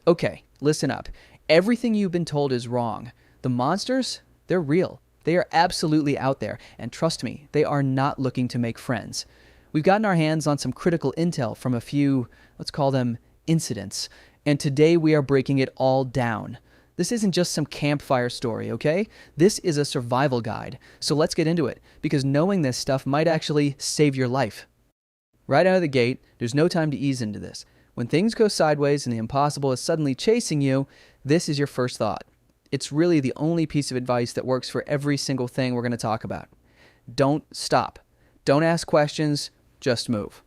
Okay, listen up. Everything you've been told is wrong. The monsters, they're real. They are absolutely out there, and trust me, they are not looking to make friends. We've gotten our hands on some critical intel from a few, let's call them incidents, and today we are breaking it all down. This isn't just some campfire story, okay? This is a survival guide. So let's get into it, because knowing this stuff might actually save your life. Right out of the gate, there's no time to ease into this. When things go sideways and the impossible is suddenly chasing you, this is your first thought. It's really the only piece of advice that works for every single thing we're going to talk about. Don't stop. Don't ask questions, just move.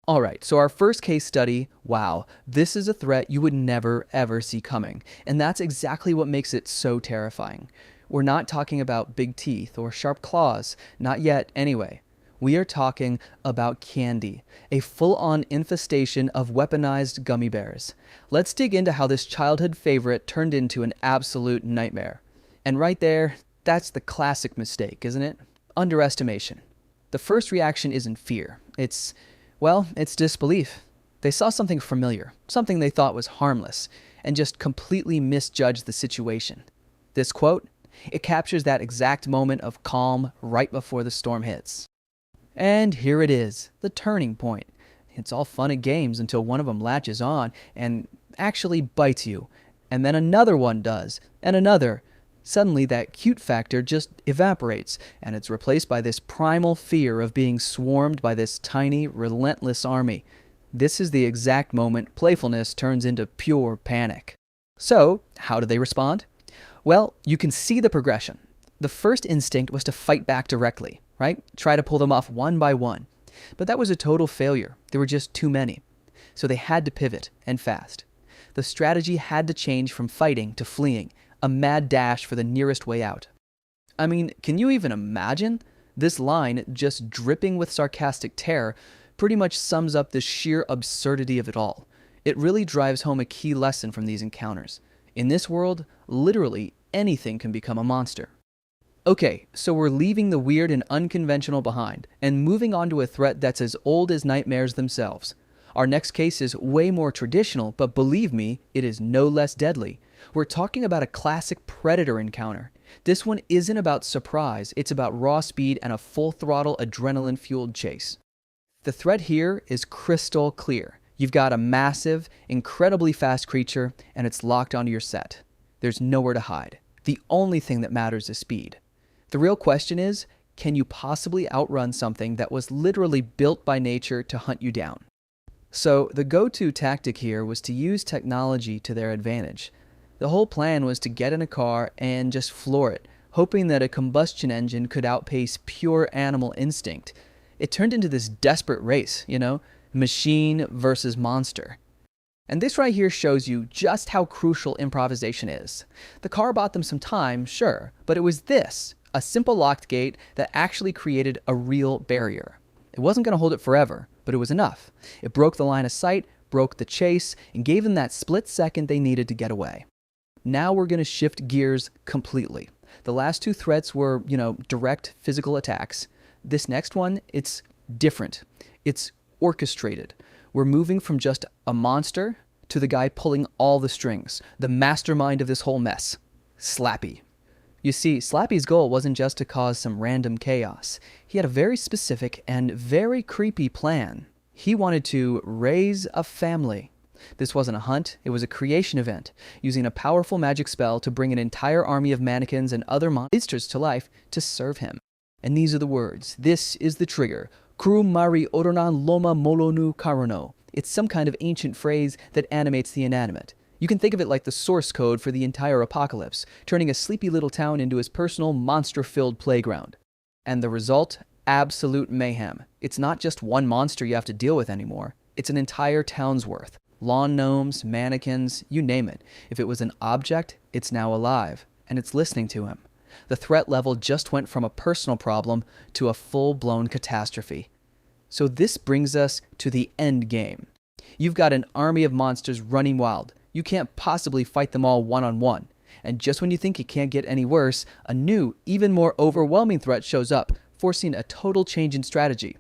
All right, so our first case study, wow, this is a threat you would never, ever see coming. And that's exactly what makes it so terrifying. We're not talking about big teeth or sharp claws, not yet anyway. We are talking about candy, a full-on infestation of weaponized gummy bears. Let's dig into how this childhood favorite turned into an absolute nightmare. And right there, that's the classic mistake, isn't it? Underestimation. The first reaction isn't fear. It's disbelief. They saw something familiar, something they thought was harmless, and just completely misjudged the situation. This quote, it captures that exact moment of calm right before the storm hits. And here it is, the turning point. It's all fun and games until one of them latches on and actually bites you. And then another one does, and another. Suddenly that cute factor just evaporates, and it's replaced by this primal fear of being swarmed by this tiny, relentless army. This is the exact moment playfulness turns into pure panic. So, how do they respond? Well, you can see the progression. The first instinct was to fight back directly, right? Try to pull them off one by one. But that was a total failure. There were just too many. So they had to pivot, and fast. The strategy had to change from fighting to fleeing, a mad dash for the nearest way out. I mean, can you even imagine? This line, just dripping with sarcastic terror, pretty much sums up the sheer absurdity of it all. It really drives home a key lesson from these encounters. In this world, literally anything can become a monster. Okay, so we're leaving the weird and unconventional behind, and moving on to a threat that's as old as nightmares themselves. Our next case is way more traditional, but believe me, it is no less deadly. We're talking about a classic predator encounter. This one isn't about surprise, it's about raw speed and a full-throttle adrenaline-fueled chase. The threat here is crystal clear. You've got a massive, incredibly fast creature, and it's locked onto your set. There's nowhere to hide. The only thing that matters is speed. The real question is, can you possibly outrun something that was literally built by nature to hunt you down? So the go-to tactic here was to use technology to their advantage. The whole plan was to get in a car and just floor it, hoping that a combustion engine could outpace pure animal instinct. It turned into this desperate race, machine versus monster. And this right here shows you just how crucial improvisation is. The car bought them some time, sure, but it was this, a simple locked gate that actually created a real barrier. It wasn't going to hold it forever, but it was enough. It broke the line of sight, broke the chase, and gave them that split second they needed to get away. Now we're going to shift gears completely. The last two threats were, direct physical attacks. This next one, it's different. It's orchestrated. We're moving from just a monster to the guy pulling all the strings, the mastermind of this whole mess, Slappy. You see, Slappy's goal wasn't just to cause some random chaos. He had a very specific and very creepy plan. He wanted to raise a family. This wasn't a hunt, it was a creation event, using a powerful magic spell to bring an entire army of mannequins and other monsters to life to serve him. And these are the words. This is the trigger. Kru Mari Oronan Loma Molonu Karono. It's some kind of ancient phrase that animates the inanimate. You can think of it like the source code for the entire apocalypse, turning a sleepy little town into his personal monster-filled playground. And the result? Absolute mayhem. It's not just one monster you have to deal with anymore. It's an entire town's worth. Lawn gnomes, mannequins, you name it. If it was an object, it's now alive, and it's listening to him. The threat level just went from a personal problem to a full-blown catastrophe. So this brings us to the end game. You've got an army of monsters running wild. You can't possibly fight them all one-on-one. And just when you think it can't get any worse, a new, even more overwhelming threat shows up, forcing a total change in strategy.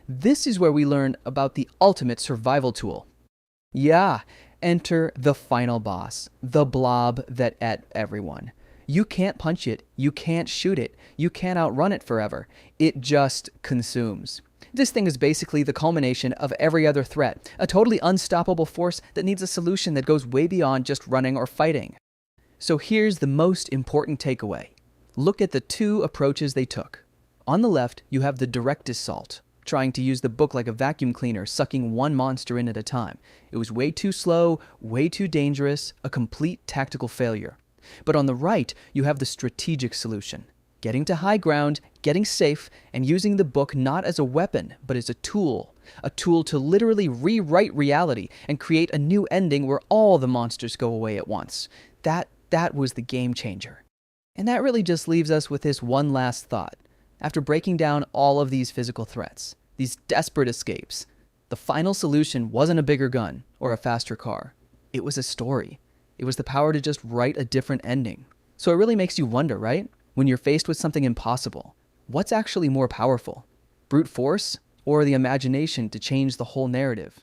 This is where we learn about the ultimate survival tool. Yeah, Enter the final boss, the blob that ate everyone. You can't punch it, you can't shoot it, you can't outrun it forever. It just consumes. This thing is basically the culmination of every other threat, a totally unstoppable force that needs a solution that goes way beyond just running or fighting. So here's the most important takeaway. Look at the two approaches they took. On the left, you have the direct assault, trying to use the book like a vacuum cleaner, sucking one monster in at a time. It was way too slow, way too dangerous, a complete tactical failure. But on the right, you have the strategic solution. Getting to high ground, getting safe, and using the book not as a weapon, but as a tool to literally rewrite reality and create a new ending where all the monsters go away at once. That was the game changer. And that really just leaves us with this one last thought. After breaking down all of these physical threats, these desperate escapes, the final solution wasn't a bigger gun or a faster car. It was a story. It was the power to just write a different ending. So it really makes you wonder, right? When you're faced with something impossible, what's actually more powerful? Brute force or the imagination to change the whole narrative?